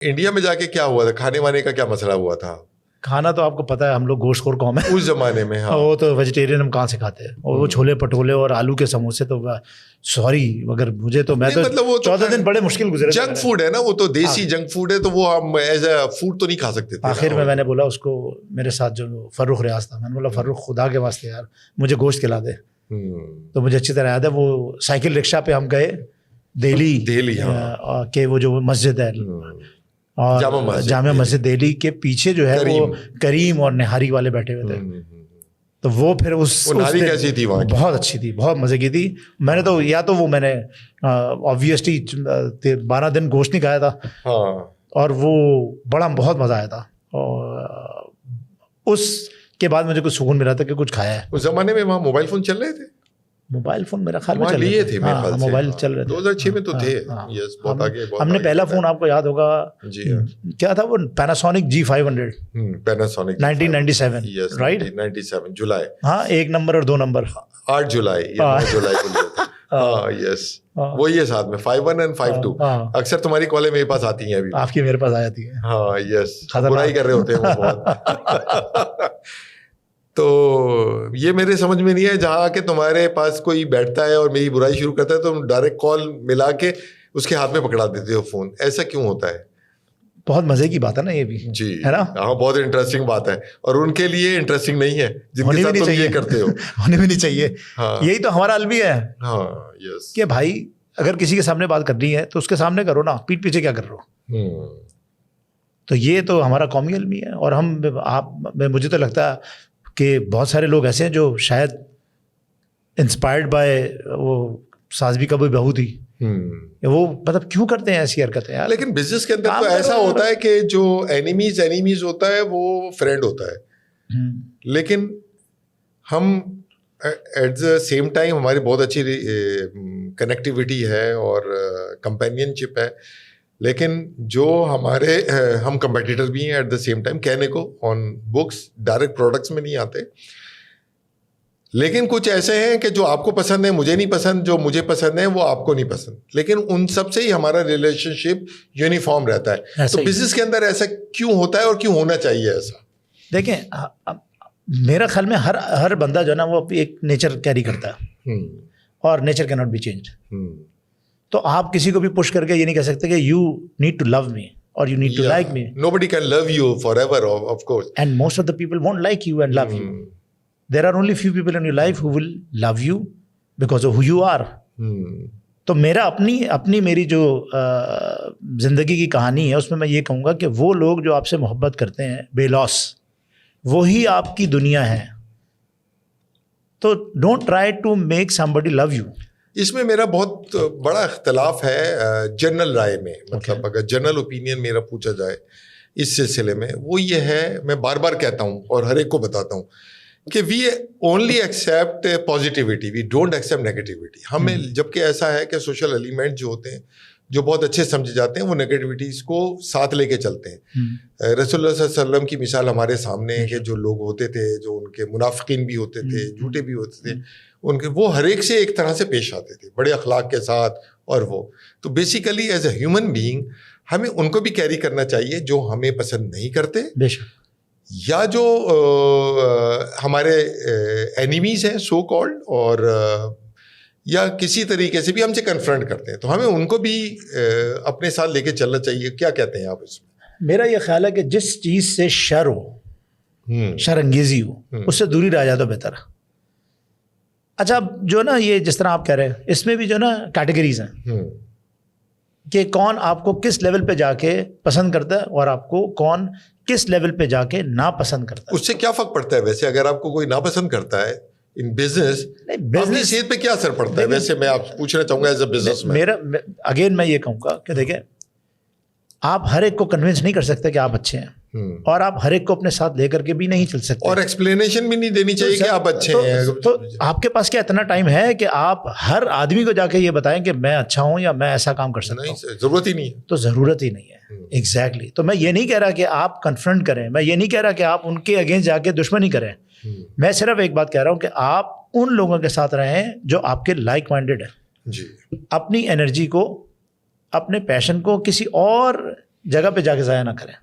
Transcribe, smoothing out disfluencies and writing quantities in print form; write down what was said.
India میں جا کے کیا ہوا تھا, کھانے وانے کا کیا مسئلہ ہوا تھا؟ کھانا تو آپ کو پتا ہے ہم لوگ گوشت خور قوم ہے اس زمانے میں. ہاں وہ تو ویجیٹیرین ہم کہاں سے کھاتے ہیں, اور وہ چھولے پٹولے اور آلو کے سموسے تو سوری مگر مجھے تو میں تو مطلب وہ 14 دن بڑے مشکل گزرے. جنک فوڈ ہے نا, وہ تو دیسی جنک فوڈ ہے, تو وہ ہم ایز اے فوڈ تو نہیں کھا سکتے تھے. آخر میں نے بولا اس کو, میرے ساتھ جو فرخ ریاض تھا, میں نے بولا فرخ خدا کے واسطے یار مجھے گوشت کھلا دے. تو مجھے اچھی طرح یاد ہے وہ سائیکل رکشا پہ ہم گئے دہلی کہ وہ جو مسجد ہے اور جامع مسجد دہلی کے پیچھے جو ہے وہ کریم اور نہاری والے بیٹھے ہوئے تھے. تو وہ پھر اس نہاری کیسی تھی وہاں؟ بہت اچھی تھی, بہت مزے کی تھی. میں نے تو یا تو وہ میں نے آبویسلی 12 دن گوشت نہیں کھایا تھا, اور وہ بہت مزہ آیا تھا. اور اس کے بعد مجھے کچھ سکون ملا تھا کہ کچھ کھایا ہے. اس زمانے میں وہاں موبائل فون چل رہے تھے؟ موبائل فون میرا خیال میں چل رہے تھے, موبائل چل رہے تھے 2006 میں تو تھے. بہت آگے. ہم نے پہلا فون آپ کو یاد ہوگا کیا تھا, وہ پیناسونک G500 پیناسونک 1997 رائٹ 97 جولائی. ہاں 1 نمبر اور 2 نمبر 8 جولائی ہاں یس وہی ہے ساتھ میں 51 and 52. اکثر تمہاری کالیں میرے پاس آتی ہیں ابھی. آپ کی میرے پاس آ جاتی ہیں. ہاں یس برائی کر رہے ہوتے ہیں وہ بہت. تو یہ میرے سمجھ میں نہیں ہے, جہاں کہ تمہارے پاس کوئی بیٹھتا ہے اور میری برائی شروع کرتا ہے تو تم ڈائریکٹ کال ملا کے اس کے ہاتھ میں پکڑا دیتے ہو فون. ایسا کیوں ہوتا ہے؟ بہت مزے کی بات ہے نا یہ بھی. جی ہے نا, ہاں بہت انٹرسٹنگ بات ہے, اور ان کے لیے انٹرسٹنگ نہیں ہے جن کے ساتھ تم یہ کرتے ہو. ہونے بھی نہیں چاہیے. یہی تو ہمارا حل بھی ہے. ہاں یس کہ بھائی اگر کسی کے سامنے بات کرنی ہے تو اس کے سامنے کرو نا, پیٹھ پیچھے کیا کر رہے ہو. تو یہ تو ہمارا قومی علم ہی ہے. اور ہم مجھے تو لگتا ہے کہ بہت سارے لوگ ایسے ہیں جو شاید انسپائرڈ بائی وہ سازوی کا بھی بہو تھی, وہ مطلب کیوں کرتے ہیں ایسی حرکتیں یار. لیکن بزنس کے اندر تو ایسا ہوتا ہے کہ جو اینیمیز ہوتا ہے وہ فرینڈ ہوتا ہے, لیکن ہم ایٹ دا سیم ٹائم ہماری بہت اچھی کنیکٹیوٹی ہے اور کمپینین شپ ہے, لیکن جو ہم کمپیٹیٹر بھی ہیں ایٹ دا سیم ٹائم. کہنے کو آن بکس ڈائریکٹ پروڈکٹس میں نہیں آتے, لیکن کچھ ایسے ہیں کہ جو آپ کو پسند ہے مجھے نہیں پسند, جو مجھے پسند ہے وہ آپ کو نہیں پسند, لیکن ان سب سے ہی ہمارا ریلیشن شپ یونیفارم رہتا ہے. تو بزنس کے اندر ایسا کیوں ہوتا ہے اور کیوں ہونا چاہیے ایسا؟ دیکھیں میرا خیال میں ہر بندہ جو ہے نا وہ ایک نیچر کیری کرتا ہے, اور نیچر کی ناٹ بی چینجڈ. تو آپ کسی کو بھی پش کر کے یہ نہیں کہہ سکتے کہ you need to love me اور you need to like me. Nobody can love you forever, of course. And most of the people won't like you and love you. There are only few people in your life who will love you because of who you are. تو میرا اپنی میری جو زندگی کی کہانی ہے اس میں یہ کہوں گا کہ وہ لوگ جو آپ سے محبت کرتے ہیں بے لوس, وہی آپ کی دنیا ہے. تو don't try to make somebody love you. اس میں میرا بہت بڑا اختلاف ہے جنرل رائے میں. مطلب اگر جنرل اوپینین میرا پوچھا جائے اس سلسلے میں, وہ یہ ہے, میں بار بار کہتا ہوں اور ہر ایک کو بتاتا ہوں کہ we only accept positivity, we don't accept negativity. ہمیں جبکہ ایسا ہے کہ سوشل ایلیمنٹ جو ہوتے ہیں جو بہت اچھے سمجھے جاتے ہیں وہ نیگیٹیوٹیز کو ساتھ لے کے چلتے ہیں. رسول اللہ صلی اللہ علیہ وسلم کی مثال ہمارے سامنے ہے کہ جو لوگ ہوتے تھے, جو ان کے منافقین بھی ہوتے تھے, جھوٹے بھی ہوتے تھے, ان کے وہ ہر ایک سے ایک طرح سے پیش آتے تھے بڑے اخلاق کے ساتھ. اور وہ تو basically as a human being ہمیں ان کو بھی کیری کرنا چاہیے جو ہمیں پسند نہیں کرتے, یا جو ہمارے اینیمیز ہیں سو کالڈ, اور یا کسی طریقے سے بھی ہم سے کنفرنٹ کرتے ہیں, تو ہمیں ان کو بھی اپنے ساتھ لے کے چلنا چاہیے. کیا کہتے ہیں آپ اس میں؟ میرا یہ خیال ہے کہ جس چیز سے شر ہو, شر انگیزی ہو, اس سے دوری رہ جاتا بہتر ہے. اچھا جو نا یہ جس طرح آپ کہہ رہے ہیں اس میں بھی جو نا کیٹیگریز ہیں کہ کون آپ کو کس لیول پہ جا کے پسند کرتا ہے اور آپ کو کون کس لیول پہ جا کے ناپسند کرتا ہے. اس سے کیا فرق پڑتا ہے ویسے؟ اگر آپ کو کوئی ناپسند کرتا ہے ان بزنس, اپنی صحت پہ کیا اثر پڑتا ہے ویسے؟ میں آپ پوچھنا چاہوں گا ایز اے بزنس مین. میرا اگین میں یہ کہوں گا کہ دیکھیں آپ ہر ایک کو کنونس نہیں کر سکتے کہ آپ اچھے ہیں, اور آپ ہر ایک کو اپنے ساتھ لے کر کے بھی نہیں چل سکتے, اور ایکسپلینیشن بھی نہیں دینی چاہیے کہ آپ اچھے ہیں. تو آپ کے پاس کیا اتنا ٹائم ہے کہ آپ ہر آدمی کو جا کے یہ بتائیں کہ میں اچھا ہوں یا میں ایسا کام کر سکتا ہوں؟ ضرورت ہی نہیں ہے. تو ضرورت ہی نہیں ہے. ایگزیکٹلی. تو میں یہ نہیں کہہ رہا کہ آپ کنفرنٹ کریں, میں یہ نہیں کہہ رہا کہ آپ ان کے اگینسٹ جا کے دشمنی کریں. میں صرف ایک بات کہہ رہا ہوں کہ آپ ان لوگوں کے ساتھ رہیں جو آپ کے لائک مائنڈیڈ ہیں. جی. اپنی انرجی کو, اپنے پیشن کو کسی اور جگہ پہ جا کے ضائع نہ کریں.